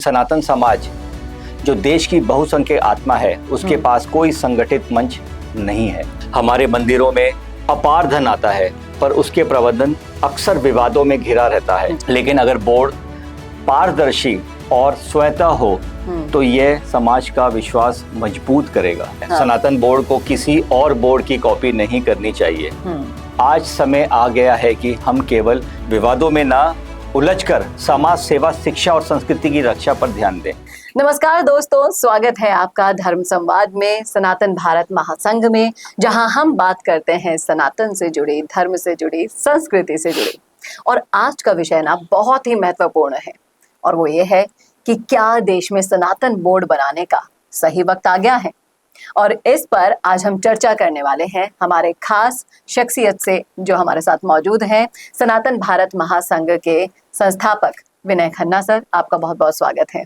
सनातन समाज जो देश की बहुसंख्यक आत्मा है, उसके पास कोई संगठित मंच नहीं है। हमारे मंदिरों में अपार धन आता है, पर उसके प्रबंधन अक्सर विवादों में घिरा रहता है। लेकिन अगर बोर्ड पारदर्शी और स्वतः हो तो यह समाज का विश्वास मजबूत करेगा। सनातन बोर्ड को किसी और बोर्ड की कॉपी नहीं करनी चाहिए। आज समय आ गया है कि हम केवल विवादों में ना उलझकर समाज सेवा, शिक्षा और संस्कृति की रक्षा पर ध्यान दें। नमस्कार दोस्तों, स्वागत है आपका धर्म संवाद में, सनातन भारत महासंघ में, जहां हम बात करते हैं सनातन से जुड़ी, धर्म से जुड़ी, संस्कृति से जुड़ी। और आज का विषय ना बहुत ही महत्वपूर्ण है, और वो ये है कि क्या देश में सनातन बोर्ड बनाने का सही वक्त आ गया है। और इस पर आज हम चर्चा करने वाले हैं हमारे खास शख्सियत से, जो हमारे साथ मौजूद हैं। सनातन भारत महासंघ के संस्थापक विनय खन्ना सर, आपका बहुत बहुत स्वागत है।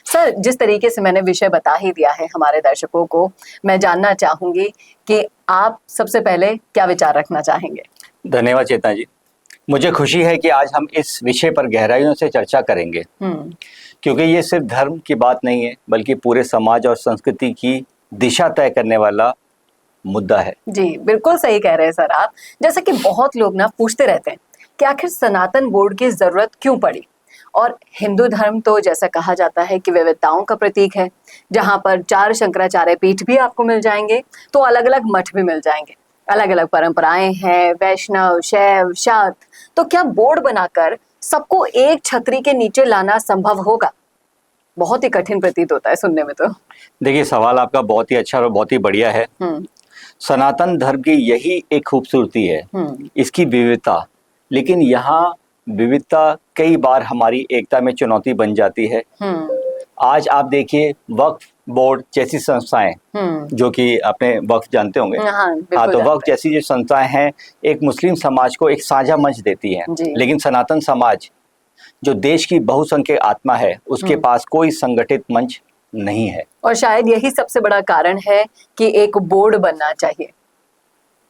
सर, जिस तरीके से मैंने विषय बता ही दिया है हमारे दर्शकों को, मैं जानना चाहूंगी कि आप सबसे पहले क्या विचार रखना चाहेंगे। धन्यवाद चेतना जी। मुझे खुशी है कि आज हम इस विषय पर गहराइयों से चर्चा करेंगे, क्योंकि ये सिर्फ धर्म की बात नहीं है, बल्कि पूरे समाज और संस्कृति की दिशा तय करने वाला मुद्दा है। जी, बिल्कुल सही कह रहे हैं सर आप। जैसे कि बहुत लोग ना पूछते रहते हैं कि आखिर सनातन बोर्ड की जरूरत क्यों पड़ी। और हिंदू धर्म तो जैसा कहा जाता है कि विविधताओं का प्रतीक है, जहां पर 4 शंकराचार्य पीठ भी आपको मिल जाएंगे, तो अलग अलग मठ भी मिल जाएंगे, अलग अलग परंपराएं हैं, वैष्णव, शैव, शाक्त। तो क्या बोर्ड बनाकर सबको एक छतरी के नीचे लाना संभव होगा? बहुत ही कठिन प्रतीत होता है सुनने में तो। देखिए, सवाल आपका बहुत ही अच्छा और बहुत ही बढ़िया है। सनातन धर्म की यही एक खूबसूरती है, इसकी विविधता। लेकिन यहाँ विविधता कई बार हमारी एकता में चुनौती बन जाती है। आज आप देखिए, वक्फ बोर्ड जैसी संस्थाएं, जो कि आपने वक्फ जानते होंगे। हाँ, तो वक्फ जैसी जो संस्थाएं हैं, एक मुस्लिम समाज को एक साझा मंच देती हैं। लेकिन सनातन समाज जो देश की बहुसंख्यक आत्मा है, उसके पास कोई संगठित मंच नहीं है। और शायद यही सबसे बड़ा कारण है कि एक बोर्ड बनना चाहिए।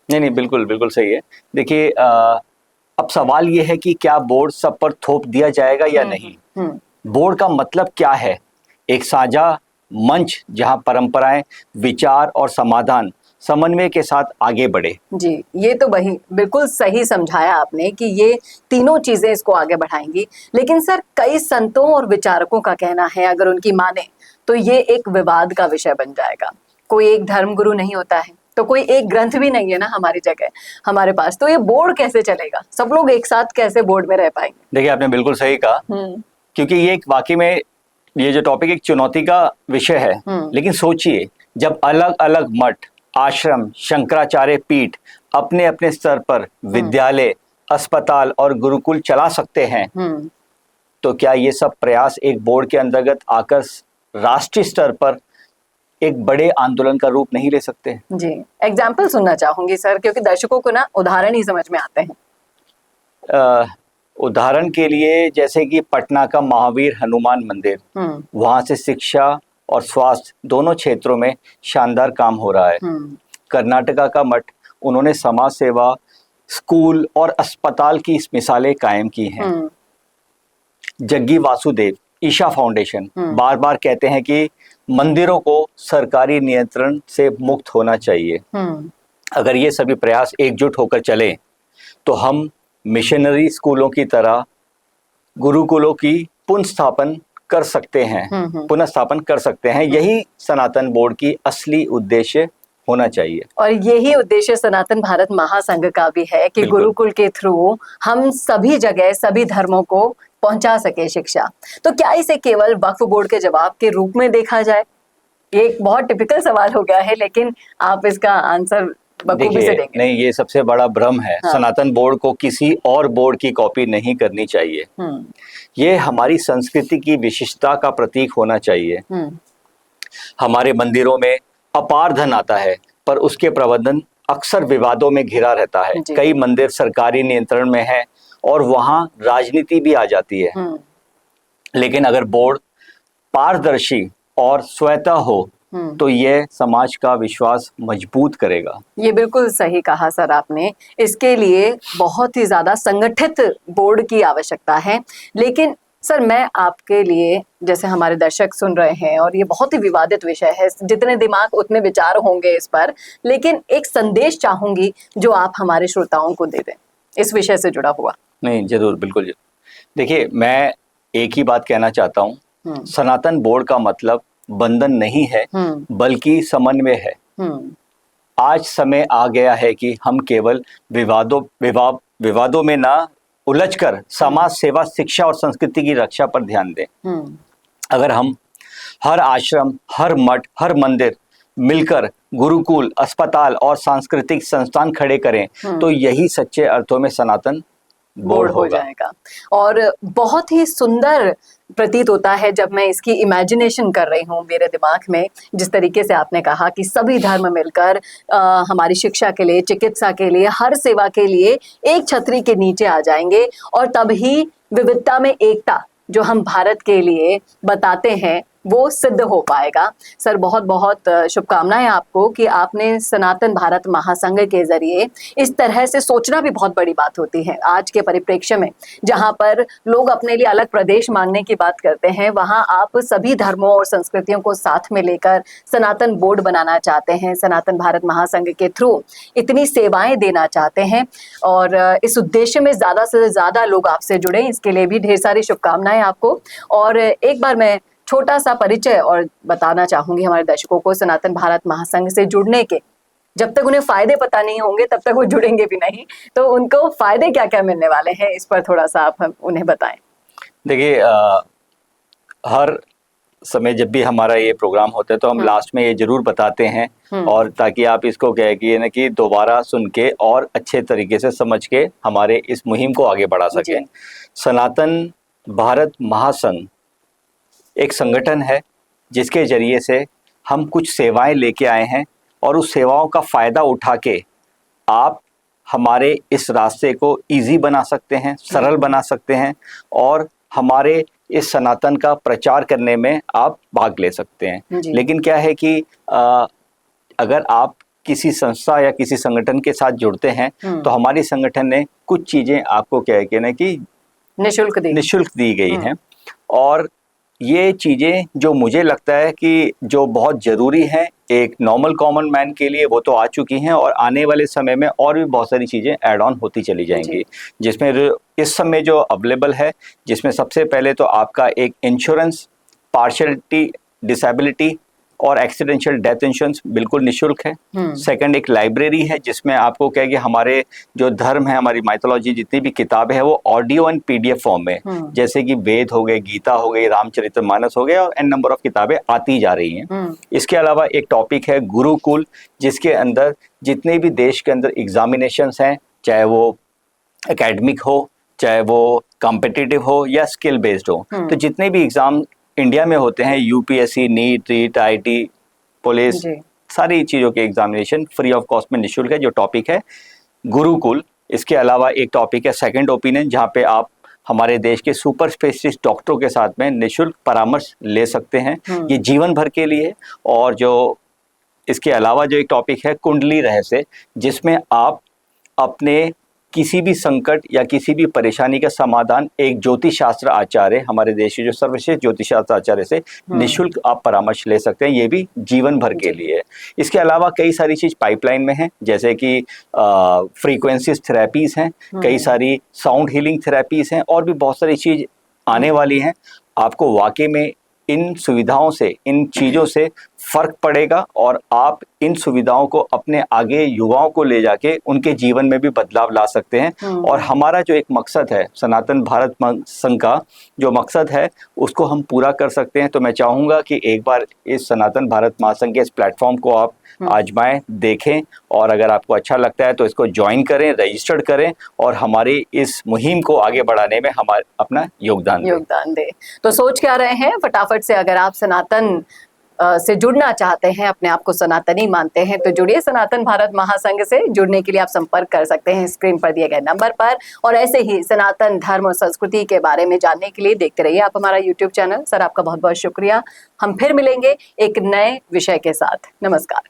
नहीं, बिल्कुल बिल्कुल सही है। देखिए, अब सवाल ये है कि क्या बोर्ड सब पर थोप दिया जाएगा या नहीं। बोर्ड का मतलब क्या है? एक साझा मंच जहां परंपराएं, विचार और समाधान समन्वय के साथ आगे बढ़े। जी, ये तो वही बिल्कुल सही समझाया आपने कि ये तीनों चीजें इसको आगे बढ़ाएंगी। लेकिन सर, कई संतों और विचारकों का कहना है, अगर उनकी माने तो ये एक विवाद का विषय बन जाएगा। कोई एक धर्मगुरु नहीं होता है, तो कोई एक ग्रंथ भी नहीं है ना हमारी जगह, हमारे पास, तो ये बोर्ड कैसे चलेगा? सब लोग एक साथ कैसे बोर्ड में रह पाएंगे? देखिए, आपने बिल्कुल सही कहा, क्योंकि ये एक वाकई में ये जो टॉपिक एक चुनौती का विषय है। लेकिन सोचिए, जब अलग अलग मठ, आश्रम, शंकराचार्य पीठ अपने अपने स्तर पर विद्यालय, अस्पताल और गुरुकुल चला सकते हैं, तो क्या ये सब प्रयास एक बोर्ड के अंतर्गत आकर राष्ट्रीय स्तर पर एक बड़े आंदोलन का रूप नहीं ले सकते? जी, एग्जाम्पल सुनना चाहूंगी सर, क्योंकि दर्शकों को ना उदाहरण ही समझ में आते हैं। उदाहरण के लिए, जैसे कि पटना का महावीर हनुमान मंदिर, वहां से शिक्षा और स्वास्थ्य दोनों क्षेत्रों में शानदार काम हो रहा है। कर्नाटका का मठ, उन्होंने समाज सेवा, स्कूल और अस्पताल की मिसालें कायम की हैं। जग्गी वासुदेव ईशा फाउंडेशन बार बार कहते हैं कि मंदिरों को सरकारी नियंत्रण से मुक्त होना चाहिए। अगर ये सभी प्रयास एकजुट होकर चले, तो हम मिशनरी स्कूलों की तरह गुरुकुलों की पुनर्स्थापन कर सकते हैं। यही सनातन बोर्ड की असली उद्देश्य होना चाहिए। और यही उद्देश्य सनातन भारत महासंघ का भी है कि गुरुकुल के थ्रू हम सभी जगह, सभी धर्मों को पहुंचा सके शिक्षा। तो क्या इसे केवल वक्फ बोर्ड के जवाब के रूप में देखा जाए? ये एक बहुत टिपिकल सवाल हो गया है, लेकिन आप इसका आंसर बखूबी से देंगे। नहीं, ये सबसे बड़ा भ्रम है। सनातन बोर्ड को किसी और बोर्ड की कॉपी नहीं करनी चाहिए। ये हमारी संस्कृति की विशिष्टता का प्रतीक होना चाहिए। हमारे मंदिरों में अपार धन आता है, पर उसके प्रबंधन अक्सर विवादों में घिरा रहता है। कई मंदिर सरकारी नियंत्रण में है और वहां राजनीति भी आ जाती है। लेकिन अगर बोर्ड पारदर्शी और स्वतः हो तो यह समाज का विश्वास मजबूत करेगा। ये बिल्कुल सही कहा सर आपने। इसके लिए बहुत ही ज्यादा संगठित बोर्ड की आवश्यकता है। लेकिन सर, मैं आपके लिए, जैसे हमारे दर्शक सुन रहे हैं और ये बहुत ही विवादित विषय है, जितने दिमाग उतने विचार होंगे इस पर, लेकिन एक संदेश चाहूंगी जो आप हमारे श्रोताओं को दे दें इस विषय से जुड़ा हुआ। नहीं, जरूर, बिल्कुल। देखिए, मैं एक ही बात कहना चाहता हूँ, सनातन बोर्ड का मतलब बंधन नहीं है बल्कि समन्वय है। आज समय आ गया है कि हम केवल विवादों में ना उलझकर समाज सेवा, शिक्षा और संस्कृति की रक्षा पर ध्यान दें। अगर हम हर आश्रम, हर मठ, हर मंदिर मिलकर गुरुकुल, अस्पताल और सांस्कृतिक संस्थान खड़े करें तो यही सच्चे अर्थों में सनातन बोर्ड हो जाएगा। और बहुत ही सुंदर प्रतीत होता है जब मैं इसकी इमेजिनेशन कर रही हूँ मेरे दिमाग में, जिस तरीके से आपने कहा कि सभी धर्म मिलकर हमारी शिक्षा के लिए, चिकित्सा के लिए, हर सेवा के लिए एक छतरी के नीचे आ जाएंगे और तभी विविधता में एकता जो हम भारत के लिए बताते हैं वो सिद्ध हो पाएगा। सर, बहुत बहुत शुभकामनाएं आपको कि आपने सनातन भारत महासंघ के जरिए इस तरह से सोचना भी बहुत बड़ी बात होती है। आज के परिप्रेक्ष्य में जहां पर लोग अपने लिए अलग प्रदेश मांगने की बात करते हैं, वहां आप सभी धर्मों और संस्कृतियों को साथ में लेकर सनातन बोर्ड बनाना चाहते हैं, सनातन भारत महासंघ के थ्रू इतनी सेवाएं देना चाहते हैं और इस उद्देश्य में ज्यादा से ज्यादा लोग आपसे जुड़े, इसके लिए भी ढेर सारी शुभकामनाएं आपको। और एक बार मैं छोटा सा परिचय और बताना चाहूंगी हमारे दर्शकों को सनातन भारत महासंघ से जुड़ने के। जब तक उन्हें फायदे पता नहीं होंगे तब तक वो जुड़ेंगे भी नहीं, तो उनको फायदे क्या क्या मिलने वाले हैं इस पर थोड़ा सा आप उन्हें बताएं। देखिए, हर समय जब भी हमारा ये प्रोग्राम होता है तो हम लास्ट में ये जरूर बताते हैं, और ताकि आप इसको कि दोबारा सुन के और अच्छे तरीके से समझ के हमारे इस मुहिम को आगे बढ़ा सकें। सनातन भारत महासंघ एक संगठन है जिसके जरिए से हम कुछ सेवाएं लेके आए हैं और उस सेवाओं का फ़ायदा उठा के आप हमारे इस रास्ते को इजी बना सकते हैं, सरल बना सकते हैं और हमारे इस सनातन का प्रचार करने में आप भाग ले सकते हैं। लेकिन क्या है कि अगर आप किसी संस्था या किसी संगठन के साथ जुड़ते हैं तो हमारी संगठन ने कुछ चीज़ें आपको कि निःशुल्क दी गई हैं, और ये चीज़ें जो मुझे लगता है कि जो बहुत ज़रूरी है एक नॉर्मल कॉमन मैन के लिए, वो तो आ चुकी हैं और आने वाले समय में और भी बहुत सारी चीज़ें ऐड ऑन होती चली जाएंगी, जिसमें इस समय जो अवेलेबल है, जिसमें सबसे पहले तो आपका एक इंश्योरेंस, पार्शियलिटी डिसेबिलिटी और एक्सीडेंशियल डेथ इंश्योरेंस बिल्कुल निःशुल्क है। सेकंड, एक लाइब्रेरी है जिसमें आपको क्या है कि हमारे जो धर्म है, हमारी माइथोलॉजी जितनी भी किताबें हैं वो ऑडियो एंड पीडीएफ फॉर्म में, जैसे कि वेद हो गए, गीता हो गई, रामचरितमानस हो गया और एन नंबर ऑफ किताबें आती जा रही हैं। इसके अलावा एक टॉपिक है गुरुकुल, जिसके अंदर जितने भी देश के अंदर एग्जामिनेशंस हैं, चाहे वो एकेडमिक हो, चाहे वो कॉम्पिटिटिव हो या स्किल बेस्ड हो, तो जितने भी एग्जाम इंडिया में होते हैं, UPSC, NEET, REET, IT, police, सारी चीज़ों के एग्जामिनेशन फ्री ऑफ कॉस्ट में निःशुल्क है, जो टॉपिक है गुरुकुल। इसके अलावा एक टॉपिक है सेकंड ओपिनियन, जहाँ पे आप हमारे देश के सुपर स्पेशलिस्ट डॉक्टरों के साथ में निःशुल्क परामर्श ले सकते हैं, ये जीवन भर के लिए। और जो इसके अलावा जो एक टॉपिक है कुंडली रहस्य, जिसमें आप अपने किसी भी संकट या किसी भी परेशानी का समाधान एक ज्योतिष शास्त्र आचार्य, हमारे देश के जो सर्वश्रेष्ठ ज्योतिष शास्त्र आचार्य से निःशुल्क आप परामर्श ले सकते हैं, ये भी जीवन भर के लिए है। इसके अलावा कई सारी चीज़ पाइपलाइन में है, जैसे कि फ्रीक्वेंसीज थेरेपीज हैं, कई सारी साउंड हीलिंग थेरेपीज हैं, और भी बहुत सारी चीज़ आने वाली हैं। आपको वाकई में इन सुविधाओं से, इन चीज़ों से फ़र्क पड़ेगा और आप इन सुविधाओं को अपने आगे युवाओं को ले जाके उनके जीवन में भी बदलाव ला सकते हैं। और हमारा जो एक मकसद है, सनातन भारत संघ का जो मकसद है, उसको हम पूरा कर सकते हैं। तो मैं चाहूँगा कि एक बार इस सनातन भारत महासंघ के इस प्लेटफॉर्म को आप आजमाएं, देखें, और अगर आपको अच्छा लगता है तो इसको ज्वाइन करें, रजिस्टर्ड करें और हमारी इस मुहिम को आगे बढ़ाने में हमारा अपना योगदान दें। तो सोच क्या रहे हैं, फटाफट से अगर आप सनातन से जुड़ना चाहते हैं, अपने आप को सनातनी मानते हैं, तो जुड़िए सनातन भारत महासंघ से। जुड़ने के लिए आप संपर्क कर सकते हैं स्क्रीन पर दिए गए नंबर पर, और ऐसे ही सनातन धर्म और संस्कृति के बारे में जानने के लिए देखते रहिए आप हमारा यूट्यूब चैनल। सर, आपका बहुत बहुत शुक्रिया। हम फिर मिलेंगे एक नए विषय के साथ। नमस्कार।